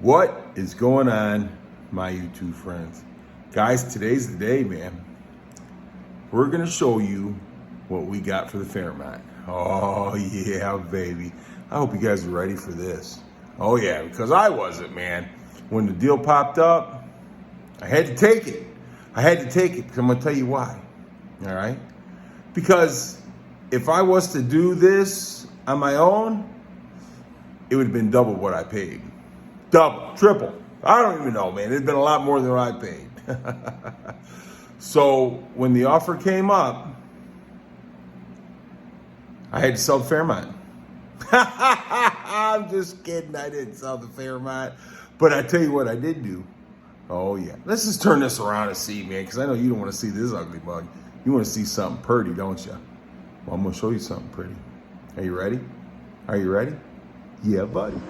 What is going on, my YouTube friends? Guys, today's the day, man. We're going to show you what we got for the Fairmont. Oh, yeah, baby. I hope you guys are ready for this. Oh, yeah, because I wasn't, man. When the deal popped up, I had to take it. I had to take it because I'm going to tell you why. All right? Because if I was to do this on my own, it would have been double what I paid. Double, triple. I don't even know, man. It's been a lot more than what I paid. So when the offer came up, I had to sell the Fairmont. I'm just kidding. I didn't sell the Fairmont. But I tell you what I did do. Oh, yeah. Let's just turn this around and see, man, because I know you don't want to see this ugly mug. You want to see something pretty, don't you? Well, I'm going to show you something pretty. Are you ready? Are you ready? Yeah, buddy.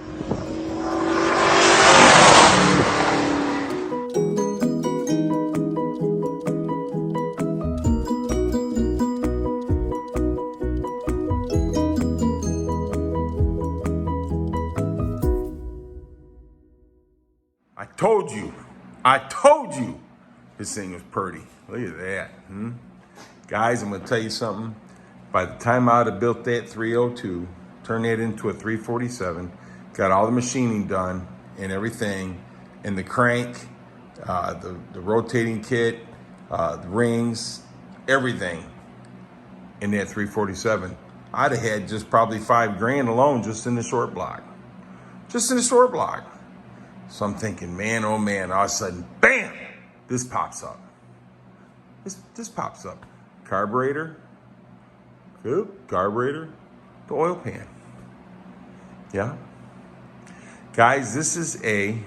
I told you this thing was pretty. Look at that. Guys, I'm going to tell you something. By the time I'd have built that 302, turned that into a 347, got all the machining done and everything, and the crank, the rotating kit, the rings, everything in that 347, I'd have had just probably $5,000 alone just in the short block. Just in the short block. So I'm thinking, man, oh man, all of a sudden, bam, this pops up. This pops up. Carburetor, the oil pan. Yeah. Guys, this is a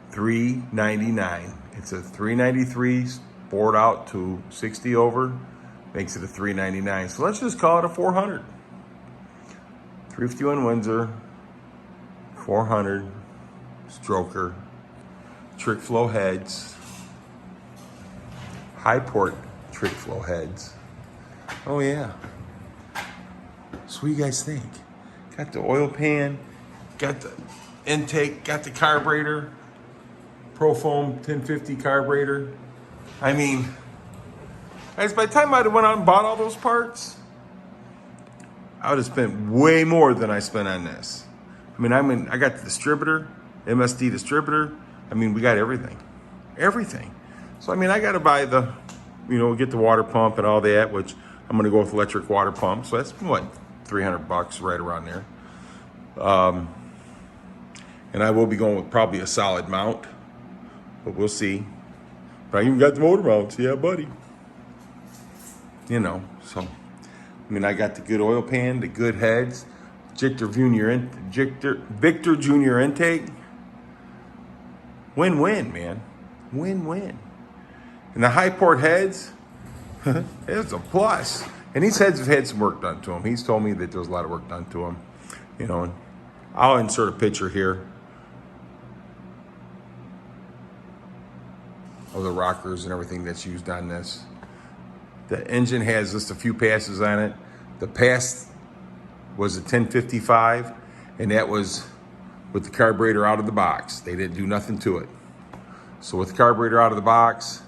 399. It's a 393 sport out to 60 over, makes it a 399. So let's just call it a 400. 351 Windsor, 400. Stroker, trick flow heads, high port trick flow heads. Oh yeah. So what do you guys think? Got the oil pan, got the intake, got the carburetor, Profoam 1050 carburetor. I mean, guys, by the time I'd have went out and bought all those parts, I would have spent way more than I spent on this. I got the distributor, MSD distributor. We got everything. So, I got to buy the, get the water pump and all that, which I'm going to go with electric water pump. So that's what, $300 right around there. And I will be going with probably a solid mount, but we'll see. But I even got the motor mounts. Yeah, buddy. So, I got the good oil pan, the good heads, Victor Junior intake. Win-win, man. Win-win. And the high port heads, it's a plus. And these heads have had some work done to them. He's told me that there was a lot of work done to them. And I'll insert a picture here of the rockers and everything that's used on this. The engine has just a few passes on it. The pass was a 1055, and that was with the carburetor out of the box. They didn't do nothing to it. So with the carburetor out of the box,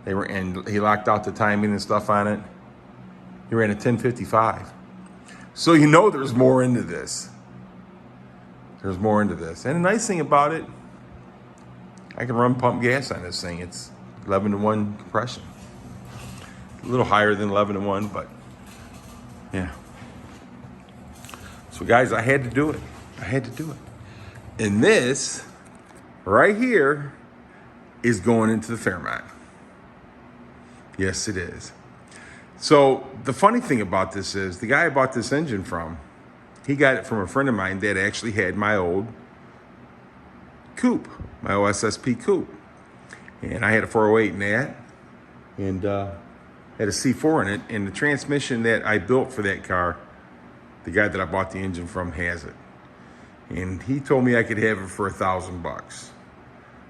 and he locked out the timing and stuff on it. He ran a 1055. So there's more into this. There's more into this. And the nice thing about it, I can run pump gas on this thing. It's 11-to-1 compression. A little higher than 11-to-1, but yeah. So guys, I had to do it. And this right here is going into the Fairmont. Yes, it is. So the funny thing about this is the guy I bought this engine from, he got it from a friend of mine that actually had my old coupe, my OSSP coupe. And I had a 408 in that, and had a C4 in it. And the transmission that I built for that car, the guy that I bought the engine from has it. And he told me I could have it for $1,000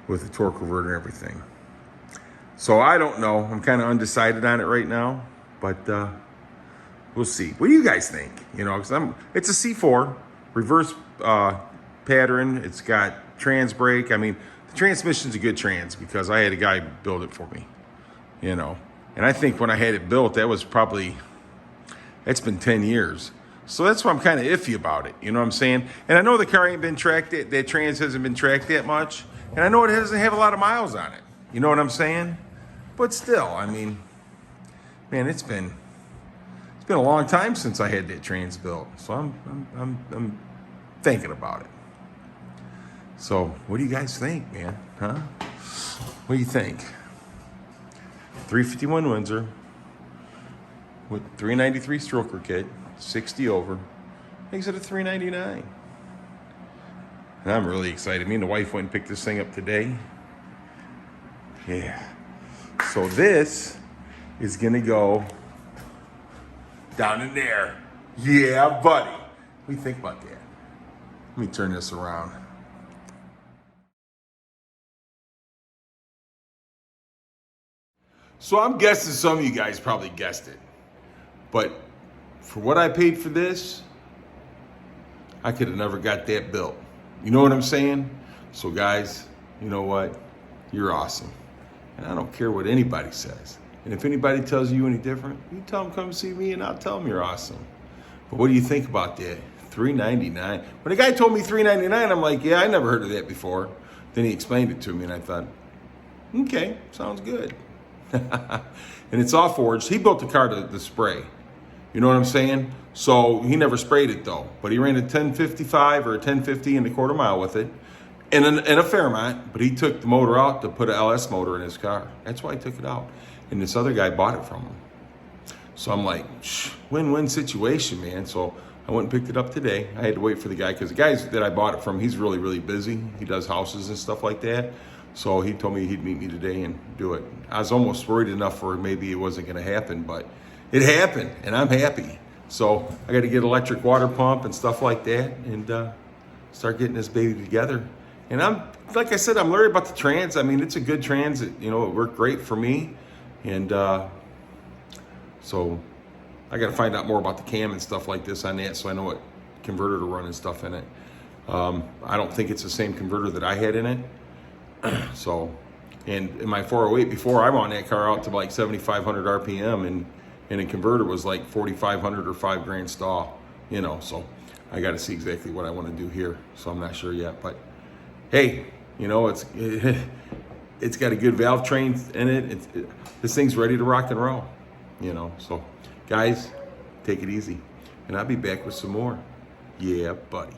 with the torque converter and everything. So I don't know. I'm kind of undecided on it right now, but we'll see. What do you guys think? Because it's a C4 reverse pattern. It's got trans brake. I mean, the transmission's a good trans because I had a guy build it for me, you know. And I think when I had it built, that was probably, it's been 10 years. So that's why I'm kind of iffy about it, you know what I'm saying? And I know the car ain't been tracked, that trans hasn't been tracked that much. And I know it doesn't have a lot of miles on it, you know what I'm saying? But still, I mean, man, it's been a long time since I had that trans built. So I'm thinking about it. So what do you guys think, man? Huh? What do you think? 351 Windsor with 393 stroker kit, 60 over, makes it a 399. And I'm really excited. Me and the wife went and picked this thing up today. Yeah. So this is gonna go down in there. Yeah, buddy. What do you think about that? Let me turn this around. So I'm guessing some of you guys probably guessed it. But for what I paid for this, I could have never got that built. You know what I'm saying? So guys, you know what? You're awesome. And I don't care what anybody says. And if anybody tells you any different, you tell them come see me and I'll tell them you're awesome. But what do you think about that? $399. When the guy told me $399, I'm like, yeah, I never heard of that before. Then he explained it to me and I thought, okay, sounds good. And it's all forged. He built the car to spray. You know what I'm saying? So he never sprayed it though. But he ran a 1055 or a 1050 in the quarter mile with it. And a Fairmont, but he took the motor out to put an LS motor in his car. That's why he took it out. And this other guy bought it from him. So I'm like, win-win situation, man. So I went and picked it up today. I had to wait for the guy because the guy that I bought it from, he's really, really busy. He does houses and stuff like that. So he told me he'd meet me today and do it. I was almost worried enough for maybe it wasn't gonna happen, but it happened and I'm happy. So I got to get electric water pump and stuff like that and start getting this baby together. And I'm, like I said, I'm worried about the trans. I mean, it's a good trans. It worked great for me. And so I got to find out more about the cam and stuff like this on that so I know what converter to run and stuff in it. I don't think it's the same converter that I had in it. So, and in my 408 before, I wound that car out to like 7,500 RPM and the converter was like 4,500 or $5,000 stall, so I got to see exactly what I want to do here. So I'm not sure yet, but hey, it's got a good valve train in it. This thing's ready to rock and roll, so guys, take it easy and I'll be back with some more. Yeah, buddy.